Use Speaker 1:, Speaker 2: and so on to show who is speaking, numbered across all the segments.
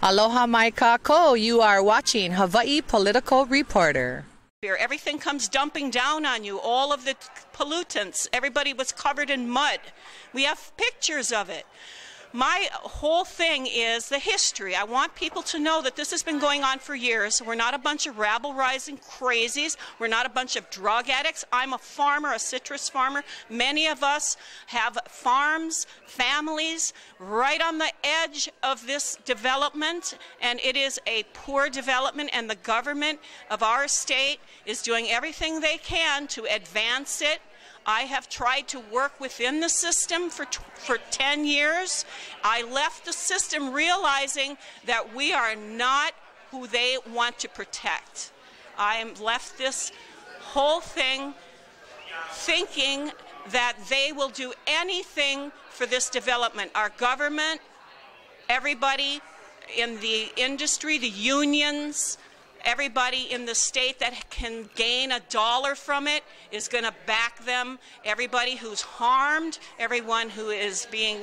Speaker 1: Aloha mai kako. You are watching Hawaii Political Reporter.
Speaker 2: Everything comes dumping down on you, all of the pollutants. Everybody was covered in mud. We have pictures of it. My whole thing is the history. I want people to know that this has been going on for years. We're not a bunch of rabble-rousing crazies. We're not a bunch of drug addicts. I'm a farmer, a citrus farmer. Many of us have farms, families, right on the edge of this development, and it is a poor development, and the government of our state is doing everything they can to advance it. I have tried to work within the system for 10 years. I left the system realizing that we are not who they want to protect. I am left this whole thing thinking that they will do anything for this development. Our government, everybody in the industry, the unions, everybody in the state that can gain $1 from it is going to back them. Everybody who's harmed, everyone who is being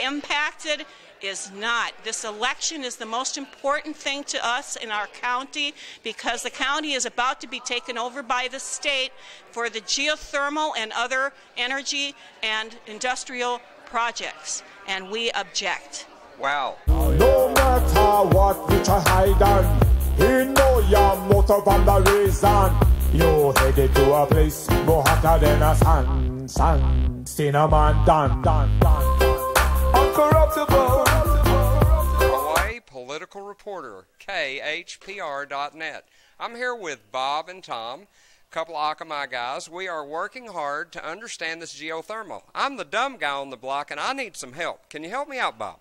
Speaker 2: impacted is not. This election is the most important thing to us in our county because the county is about to be taken over by the state for the geothermal and other energy and industrial projects, and we object.
Speaker 3: Wow.
Speaker 4: No matter what you try hide, you know your motive and the reason. You headed to a place more hotter than a sun, cinnamon done. Uncorruptible.
Speaker 3: Hawaii Political Reporter, KHPR.net. I'm here with Bob and Tom, a couple of Akamai guys. We are working hard to understand this geothermal. I'm the dumb guy on the block, and I need some help. Can you help me out, Bob?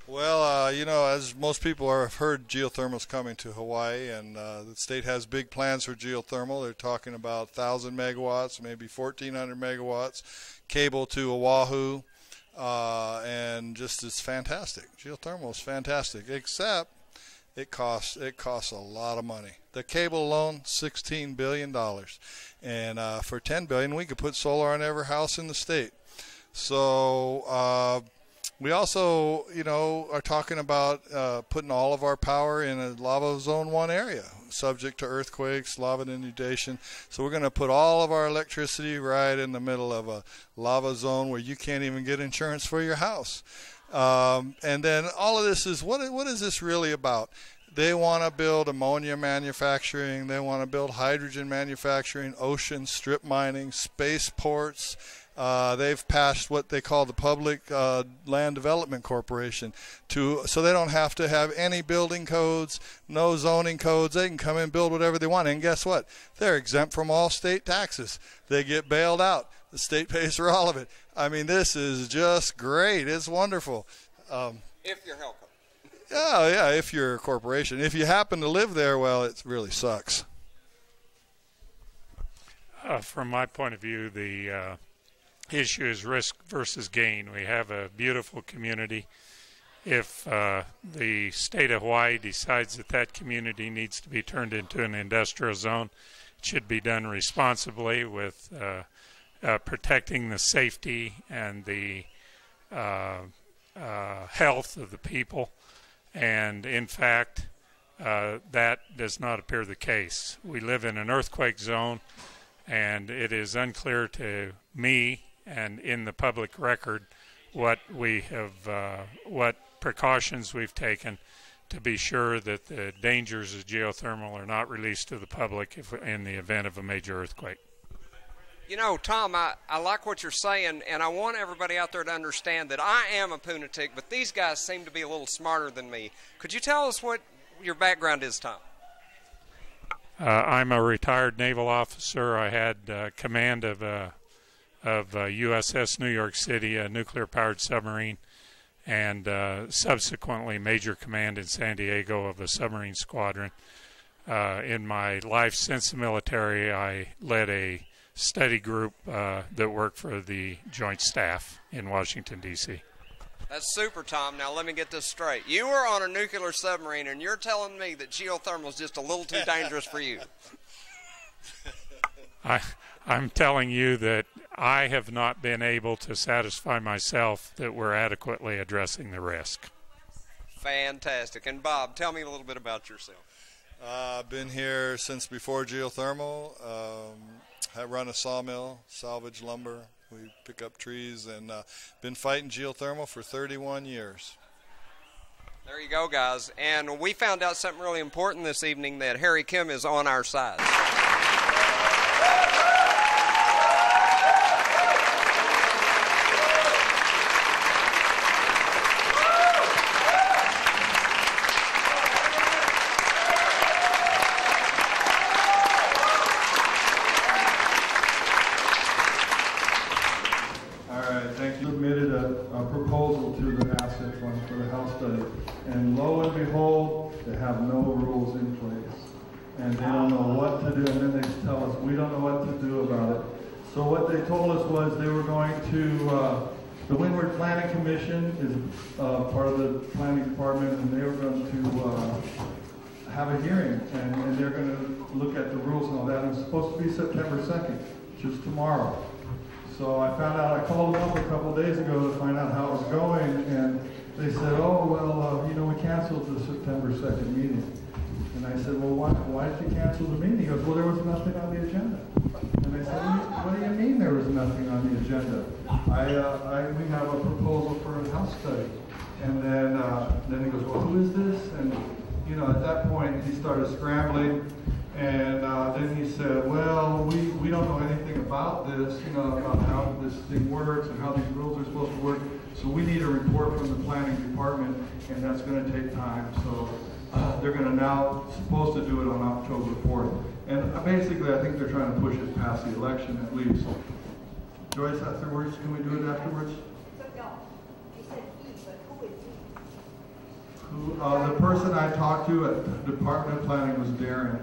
Speaker 5: Well, you know, as most people have heard, geothermal is coming to Hawaii, and the state has big plans for geothermal. They're talking about 1,000 megawatts, maybe 1,400 megawatts, cable to Oahu, and just it's fantastic. Geothermal is fantastic, except it costs a lot of money. The cable alone, $16 billion, and for $10 billion, we could put solar on every house in the state. So we also, you know, are talking about putting all of our power in a lava zone 1 area, subject to earthquakes, lava inundation. So we're going to put all of our electricity right in the middle of a lava zone where you can't even get insurance for your house. And then all of this is, what is this really about? They want to build ammonia manufacturing. They want to build hydrogen manufacturing, ocean strip mining, spaceports. They've passed what they call the Public Land Development Corporation so they don't have to have any building codes, no zoning codes. They can come in and build whatever they want. And guess what? They're exempt from all state taxes. They get bailed out. The state pays for all of it. I mean, this is just great. It's wonderful.
Speaker 3: If you're helping.
Speaker 5: Yeah, if you're a corporation. If you happen to live there, well, it really sucks.
Speaker 6: From my point of view, the issue is risk versus gain. We have a beautiful community. If the state of Hawaii decides that that community needs to be turned into an industrial zone, it should be done responsibly with protecting the safety and the health of the people. And in fact, that does not appear the case. We live in an earthquake zone, and it is unclear to me and in the public record what we have, what precautions we've taken to be sure that the dangers of geothermal are not released to the public in the event of a major earthquake.
Speaker 3: You know, Tom, I like what you're saying, and I want everybody out there to understand that I am a Punatic, but these guys seem to be a little smarter than me. Could you tell us what your background is, Tom?
Speaker 6: I'm a retired naval officer. I had command of USS New York City, a nuclear-powered submarine, and subsequently major command in San Diego of a submarine squadron. In my life since the military, I led a study group that worked for the Joint Staff in Washington, D.C.
Speaker 3: That's super, Tom. Now let me get this straight. You were on a nuclear submarine, and you're telling me that geothermal is just a little too dangerous for you.
Speaker 6: I'm telling you that I have not been able to satisfy myself that we're adequately addressing the risk.
Speaker 3: Fantastic. And Bob, tell me a little bit about yourself.
Speaker 5: I've been here since before geothermal. I run a sawmill, salvage lumber. We pick up trees, and been fighting geothermal for 31 years.
Speaker 3: There you go, guys. And we found out something really important this evening, that Harry Kim is on our side.
Speaker 7: And lo and behold, they have no rules in place. And they don't know what to do, and then they tell us, we don't know what to do about it. So what they told us was they were going to, the Windward Planning Commission is part of the planning department, and they were going to have a hearing, and they're going to look at the rules and all that. And it's supposed to be September 2nd, which is tomorrow. So I found out, I called them up a couple of days ago to find out how it was going, and they said, oh, well, we canceled the September 2nd meeting. And I said, well, why did you cancel the meeting? He goes, well, there was nothing on the agenda. And I said, what do you mean there was nothing on the agenda? We have a proposal for a house study. And then he goes, well, who is this? And, at that point, he started scrambling. And then he said, well, we don't know anything about this, about how this thing works and how these rules are supposed to work. So we need a report from the planning department, and that's going to take time. So they're going to now supposed to do it on October 4th. And basically, I think they're trying to push it past the election at least. Joyce, afterwards, can we do it afterwards?
Speaker 8: No, you said he, but who is he?
Speaker 7: The person I talked to at the Department of Planning was Darren.